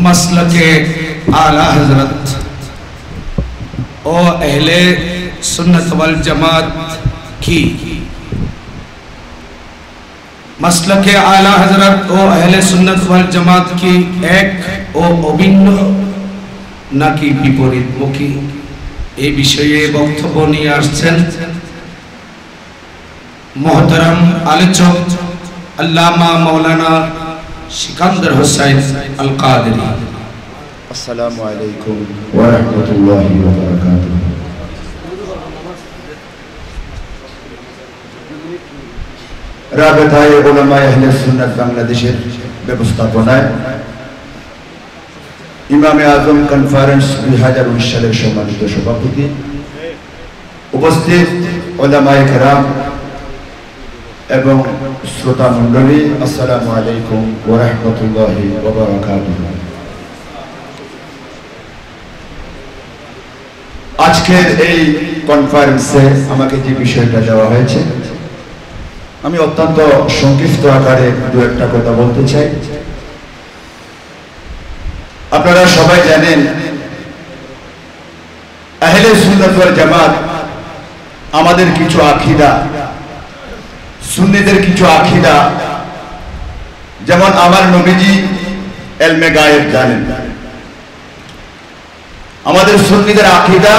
मसलके आला हजरत और अहले सुन्नत वल जमात की मसलके आला हजरत और अहले सुन्नत वल जमात की एक ও অভিন্ন নাকি বিপরীতমুখী এই বিষয়ে বক্তব্য নিয়ে আসছেন মোহতারাম আলোচক আল্লামা মাওলানা সিকান্দার হোসেন আল কাদেরী। আসসালামু আলাইকুম ওয়া রাহমাতুল্লাহি ওয়া বারাকাতুহু। রাবেতায়ে উলামায়ে আহলে সুন্নাত বাংলাদেশের ব্যবস্থাপনায় ইমামে আজম কনফারেন্স 2019 সালের সম্মানিত সভাপতি, উপস্থিত উলামায়ে কেরাম এবং শ্রোতা মণ্ডলী, আসসালামু আলাইকুম ওয়া রাহমাতুল্লাহি ওয়া বারাকাতুহু। আজকের এই কনফারেন্সে আমাকে যে বিষয়টা দেওয়া হয়েছে আমি অত্যন্ত সংক্ষিপ্ত আকারে দু একটা কথা বলতে চাই। আপনারা সবাই জানেন আহলে সুন্নাত ওয়াল জামাত আমাদের কিছু আকীদা, সুন্নিদের কিছু আকীদা, যেমন আমার নবীজি ইলমে গায়েব জানেন। আমাদের সুন্নিদের আকীদা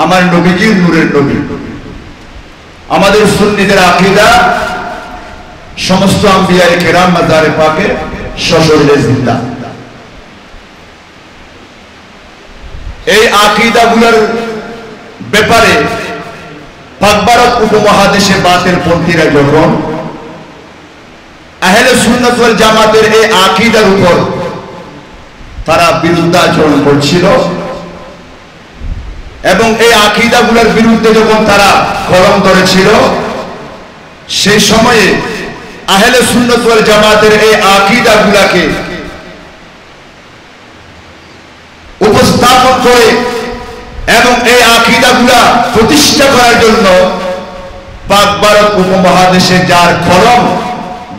আমার নবীজি নূরের নবী। আমাদের সুন্নিদের আকীদা সমস্ত আম্বিয়ায়ে কেরাম মাজারে পাকে সশরীরে জিন্দা। এই আকীদাগুলোর ব্যাপারে পাক ভারত উপমহাদেশে বাতিলপন্থীরা যখন আহলে সুন্নাত ওয়াল জামাতের এই আকীদার উপর তারা বিরুদ্ধাচরণ করছিল এবং এই আকীদাগুলোর বিরুদ্ধে যখন তারা কলম ধরেছিল, সেই সময়ে আহলে সুন্নাত ওয়াল জামাতের এই আকীদাগুলোকে উপস্থাপন করে এবং এই আকীদাগুলা প্রতিষ্ঠা করার জন্য পাক ভারত উপমহাদেশে যার কলম,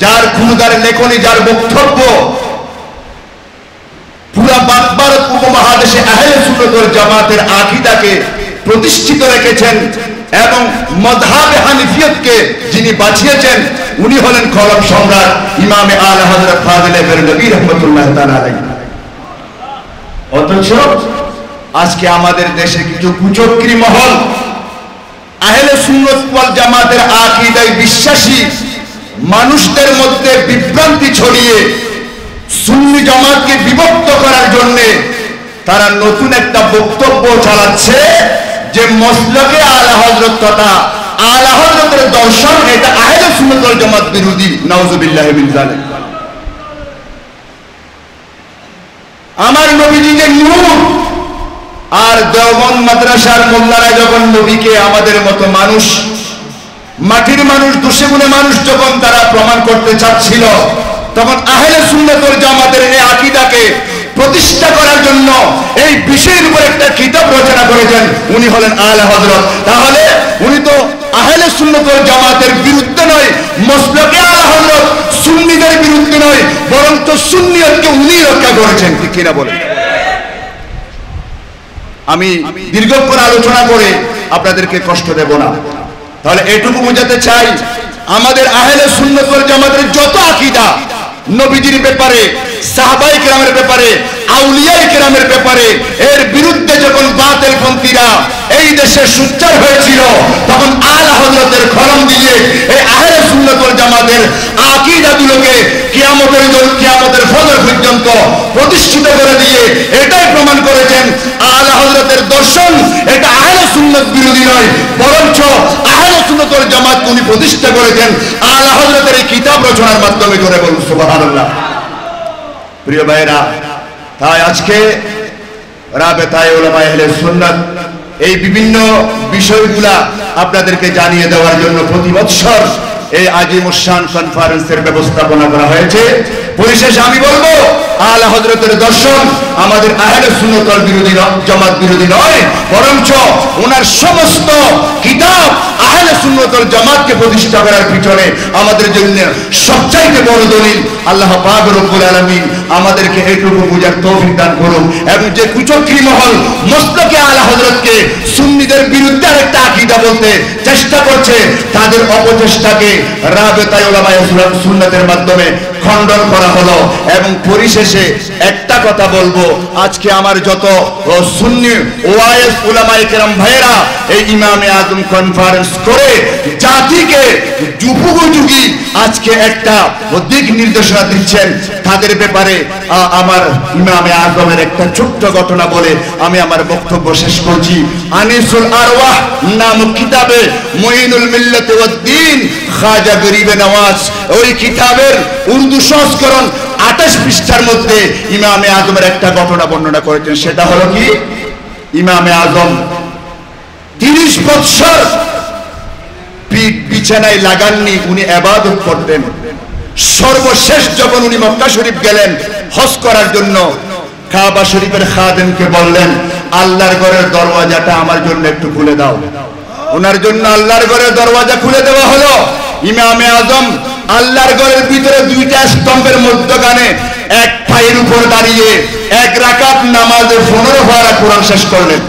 যার ক্ষুদার লেখনী, যার বক্তব্য পুরা পাক ভারত উপমহাদেশে আহলে সুন্নাত ওয়াল জামাতের আকীদাকে প্রতিষ্ঠিত রেখেছেন এবং মাযহাবে হানিফিয়তকে যিনি বাঁচিয়েছেন উনি হলেন কলম সম্রাট ইমামে আলা হযরত ফাজিলে বেরলভী রাহমাতুল্লাহ তাআলা আলাইহি। অথচ আজকে আমাদের দেশে কিছু কুচক্রী মহল আহলে সুন্নাত ওয়াল জামাতের আকীদায় বিশ্বাসী মানুষদের মধ্যে বিভ্রান্তি ছড়িয়ে সুন্নি জামাতকে বিভক্ত করার জন্য তারা নতুন একটা বক্তব্য চালাচ্ছে যে মসলকে আলা হযরত তথা আলা হযরতের দর্শন এটা আহলে সুন্নাত ওয়াল জামাত বিরোধী। নাউযুবিল্লাহি মিন যালিক। আমার নবীজি যে নূর, আর দেওবন্দ মাদ্রাসার মোল্লারা যখন নবীকে আমাদের মতো মানুষ, মাটির মানুষ, দোষে গুণে মানুষ যখন তারা প্রমাণ করতে চাচ্ছিল, তখন আহলে সুন্নাত ওয়াল জামাতের এই আকীদাকে প্রতিষ্ঠা করার জন্য এই বিষয়ের উপর একটা কিতাব রচনা করেছেন, উনি হলেন আলা হযরত। তাহলে উনি তো আহলে সুন্নাত ওয়াল জামাতের বিরুদ্ধে নয়, মসলকে আলা হযরত সুন্নিদের বিরুদ্ধে নয়, বরং তো সুন্নিয়তকে উনি রক্ষা করেছেন। ঠিক কিনা বলেন? আমি দীর্ঘক্ষণ আলোচনা করে আপনাদেরকে কষ্ট দেব না। তাহলে এটুকু বোঝাতে চাই, আমাদের আহলে সুন্নাত ওয়াল জামাতের যত আকীদা নবীজির ব্যাপারে, সাহাবায়ে কেরামের ব্যাপারে, আউলিয়ায়ে কেরামের ব্যাপারে, এর বিরুদ্ধে যখন বাতিলপন্থীরা এই দেশে সোচ্চার হয়েছিল, তখন আলা হযরতের কলম দিয়ে এই আহলে সুন্নাত ওয়াল জামাতের আকীদাগুলোকে কিয়ামতের ফজর পর্যন্ত প্রতিষ্ঠিত করে দিয়ে এটাই প্রমাণ করেছেন আলা হযরতের দর্শন এটা আহলে সুন্নাত বিরোধী নয়, বরঞ্চ আহলে সুন্নাত ওয়াল জামাত উনি প্রতিষ্ঠা করেছেন আলা হযরতের এই কিতাব রচনার মাধ্যমে। করে বলুন সুবহানাল্লাহ। প্রিয় ভাইরা, তাই আজকে রাবেতায়ে উলামায়ে আহলে সুন্নাত এই বিভিন্ন বিষয়গুলা আপনাদেরকে জানিয়ে দেওয়ার জন্য প্রতি বছর এই আজিমুশ শান কনফারেন্সের ব্যবস্থাপনা করা হয়েছে। পরিশেষে আমি বলবো আলা হযরতের দর্শন আমাদের আহলে সুন্নাত ওয়াল বিরোধী জামাত বিরোধী নয়, বরঞ্চ ওনার সমস্ত কিতাব আহলে সুন্নাত ওয়াল জামাতকে প্রতিষ্ঠা করার পিছনে আমাদের জন্য সবচাইতে বড় দলিল। আল্লাহ পাক রব্বুল আলামিন আমাদেরকে এইটুকু বুঝার তৌফিক দান করুন, এবং যে কুচক্রী মহল মসলকে আলা হযরতকে সুন্নিদের বিরুদ্ধে আরেকটা আকীদা বলতে চেষ্টা করছে, তাদের অপচেষ্টাকে রাবেতায়ে উলামায়ে সুন্নাতের মাধ্যমে খণ্ডন করা হলো। এবং পরিশেষে একটা কথা বলবো, আজকে আমার যত সুন্নি ওয়াইস উলামায়ে কেরাম ভাইয়েরা এই ইমামে আজম কনফারেন্স করে জাতিকে যুগোপযোগী আজকে একটা দিক নির্দেশনা দিচ্ছেন, তাদের ব্যাপারে আমার ইমামে আজমের একটা ছোট্ট ঘটনা বলে আমি আমার বক্তব্য শেষ করছি। আনিসুল আরওয়াহ নামক কিতাবে মুঈনুল মিল্লাত ওয়াদ দ্বীন খাজা গরিবে নওয়াজ, ওই কিতাবের উর্দু সংস্করণ 28 পৃষ্ঠার মধ্যে ইমামে আজমের একটা ঘটনা বর্ণনা করেছেন। সেটা হলো কি, ইমামে আজম 30 বছর পিঠ বিছানায় লাগাননি, উনি ইবাদত করতেন। সর্বশেষ যখন উনি মক্কা শরীফ গেলেন হজ করার জন্য, কাবা শরীফের খাদেমকে বললেন আল্লাহর ঘরের দরওয়াজাটা আমার জন্য একটু খুলে দাও। ওনার জন্য আল্লাহর ঘরের দরওয়াজা খুলে দেওয়া হলো। ইমামে আজম আল্লাহর ঘরের ভিতরে দুইটা স্তম্ভের মধ্যখানে এক পায়ের উপর দাঁড়িয়ে 1 রাকাত নামাজে 15 পারা কোরআন শেষ করলেন।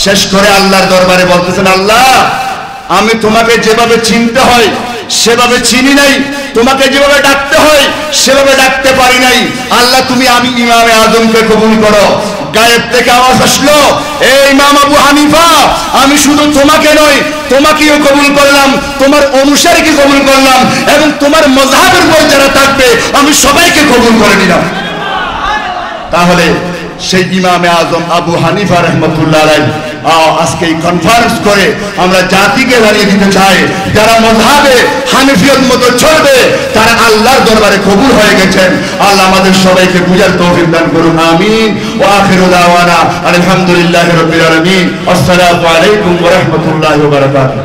শেষ করে আল্লাহর দরবারে বলতেছেন, আল্লাহ আমি তোমাকে যেভাবে চিনতে হয় সেভাবে চিনি নাই, তোমাকে যেভাবে ডাকতে হয় সেভাবে ডাকতে পারি নাই। আল্লাহ তুমি আমি ইমামে আজমকে কবুল করো। গায়েব থেকে আওয়াজ আসলো, এই ইমাম আবু হানিফা, আমি শুধু তোমাকে নয় তোমাকেও কবুল করলাম, তোমার অনুসারীকে কবুল করলাম, এবং তোমার মাযহাবের উপর যারা থাকবে আমি সবাইকে কবুল করে নিলাম। তাহলে সেই ইমামে আজম আবু হানিফা রাহমাতুল্লাহ আলাইহি আজকে এই কনফারেন্স করে আমরা জাতিকে জানিয়ে দিতে চাই, যারা মাযহাবে হানিফিয়ত মতো চলবে তারা আল্লাহর দরবারে কবুল হয়ে গেছেন। আল্লাহ আমাদের সবাইকে বুঝার তৌফিক দান করুন, আমিন। ওয়া আখিরু দাওয়ানা আলহামদুলিল্লাহি রাব্বিল আলামিন। আসসালামু আলাইকুম ওয়া রাহমাতুল্লাহি ওয়া বারাকাতুহু।